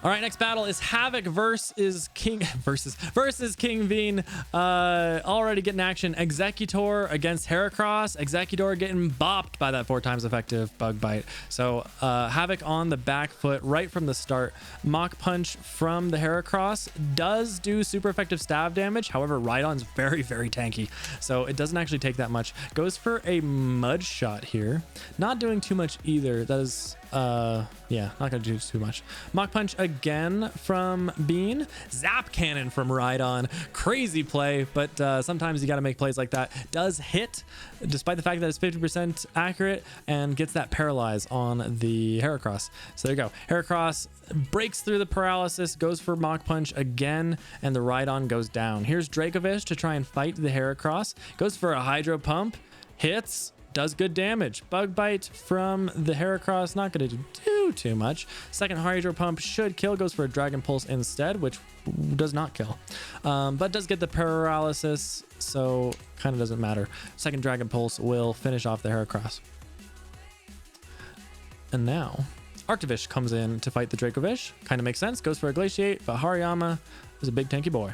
All right, next battle is Havoc versus KingBean. Already getting action. Executor against Heracross. Executor getting bopped by that 4 times effective bug bite. So Havoc on the back foot right from the start. Mach Punch from the Heracross does do super effective stab damage. However, Rhydon's very, very tanky, so it doesn't actually take that much. Goes for a Mud Shot here. Not doing too much either. That is, yeah, not gonna do too much. Mach Punch again from Bean. Zap Cannon from Rhydon. Crazy play, but sometimes you got to make plays like that. Does hit, despite the fact that it's 50% accurate, and gets that paralyze on the Heracross. So there you go. Heracross breaks through the paralysis, goes for Mach Punch again, and the Rhydon goes down. Here's Dracovish to try and fight the Heracross. Goes for a Hydro Pump, hits, does good damage. Bug Bite from the Heracross, not going to do too much. Second Hydro Pump should kill, goes for a Dragon Pulse instead, which does not kill. But does get the paralysis, so kind of doesn't matter. Second Dragon Pulse will finish off the Heracross. And now Arctovish comes in to fight the Dracovish. Kind of makes sense. Goes for a Glaciate, but Hariyama is a big tanky boy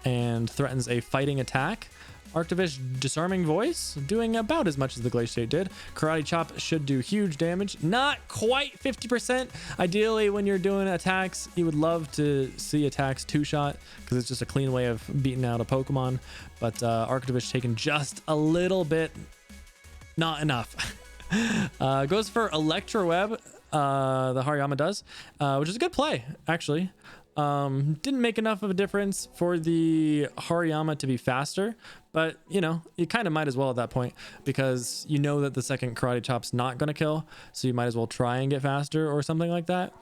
and threatens a fighting attack. Arctovish Disarming Voice doing about as much as the Glaciate did. Karate Chop should do huge damage. Not quite 50%. Ideally, when you're doing attacks, you would love to see attacks 2-shot because it's just a clean way of beating out a Pokemon. But Arctovish taking just a little bit, not enough. Goes for Electro Web, the Hariyama does, which is a good play, actually. Didn't make enough of a difference for the Hariyama to be faster, but you know, you kind of might as well at that point because you know that the second Karate Chop's not going to kill, so you might as well try and get faster or something like that.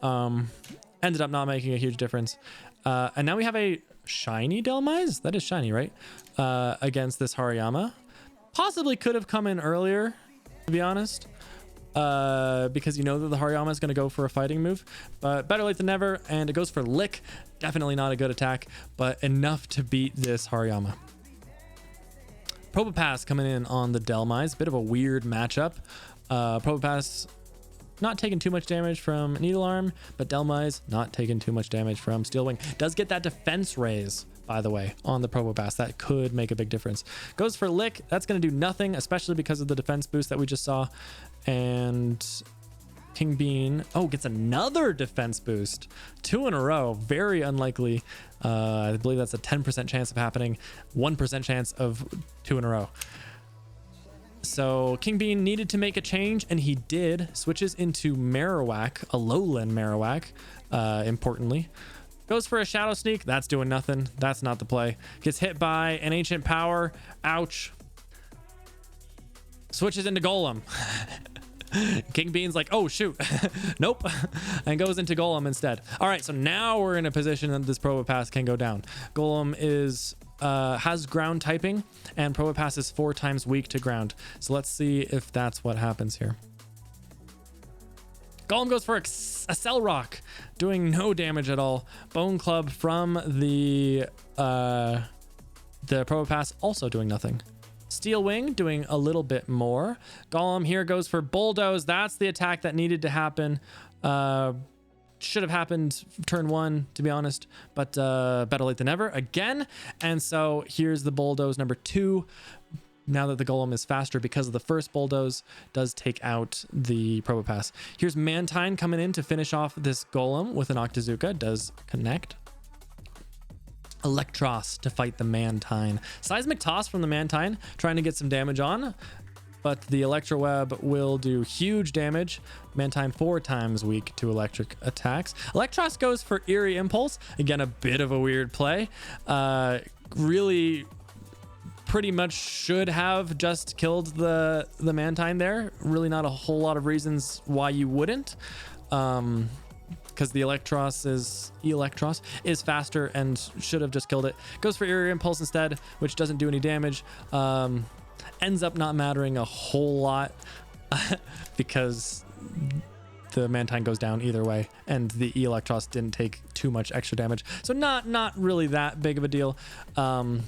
Ended up not making a huge difference. And now we have a shiny Delmise. That is shiny, right? Against this Hariyama. Possibly could have come in earlier, to be honest. Because you know that the Hariyama is going to go for a fighting move, but better late than never. And it goes for Lick. Definitely not a good attack, but enough to beat this Hariyama. Probopass coming in on the Delmise. Bit of a weird matchup. Probopass not taking too much damage from Needle Arm, but Delmise not taking too much damage from Steel Wing. Does get that defense raise, by the way, on the Probopass. That could make a big difference. Goes for Lick. That's going to do nothing, especially because of the defense boost that we just saw. And KingBean, oh, gets another defense boost. 2 in a row. Very unlikely. I believe that's a 10% chance of happening. 1% chance of 2 in a row. So KingBean needed to make a change, and he did. Switches into Marowak, a Lowland Marowak, importantly. Goes for a Shadow Sneak. That's doing nothing. That's not the play. Gets hit by an Ancient Power. Ouch. Switches into Golem. KingBean's like, oh shoot, nope, and goes into Golem instead. All right, so now we're in a position that this Probopass can go down. Golem is has ground typing, and Probopass is 4 times weak to ground. So let's see if that's what happens here. Golem goes for a Cell Rock, doing no damage at all. Bone Club from the Probopass, also doing nothing. Steel Wing doing a little bit more. Golem here goes for Bulldoze. That's the attack that needed to happen. Should have happened turn 1, to be honest, but better late than never again. And so here's the Bulldoze number 2. Now that the Golem is faster because of the first Bulldoze, does take out the Probopass. Here's Mantine coming in to finish off this Golem with an Octazooka. Does connect. Electros to fight the Mantine. Seismic Toss from the Mantine, trying to get some damage on, but the Electro Web will do huge damage. Mantine 4 times weak to electric attacks. Electros goes for Eerie Impulse. Again, a bit of a weird play. Really pretty much should have just killed the Mantine there. Really not a whole lot of reasons why you wouldn't. Because the Electros is faster and should have just killed it. Goes for Eerie Impulse instead, which doesn't do any damage. Ends up not mattering a whole lot because the Mantine goes down either way, and the Electros didn't take too much extra damage, so not really that big of a deal.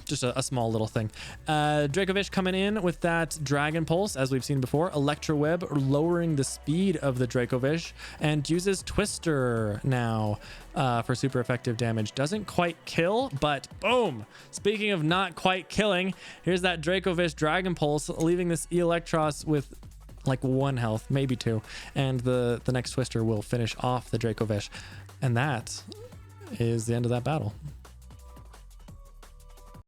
Just a small little thing. Dracovish coming in with that Dragon Pulse, as we've seen before. Electro Web lowering the speed of the Dracovish, and uses Twister now for super effective damage. Doesn't quite kill, but boom! Speaking of not quite killing, here's that Dracovish Dragon Pulse, leaving this Electros with like 1 health, maybe 2, and the next Twister will finish off the Dracovish, and that is the end of that battle.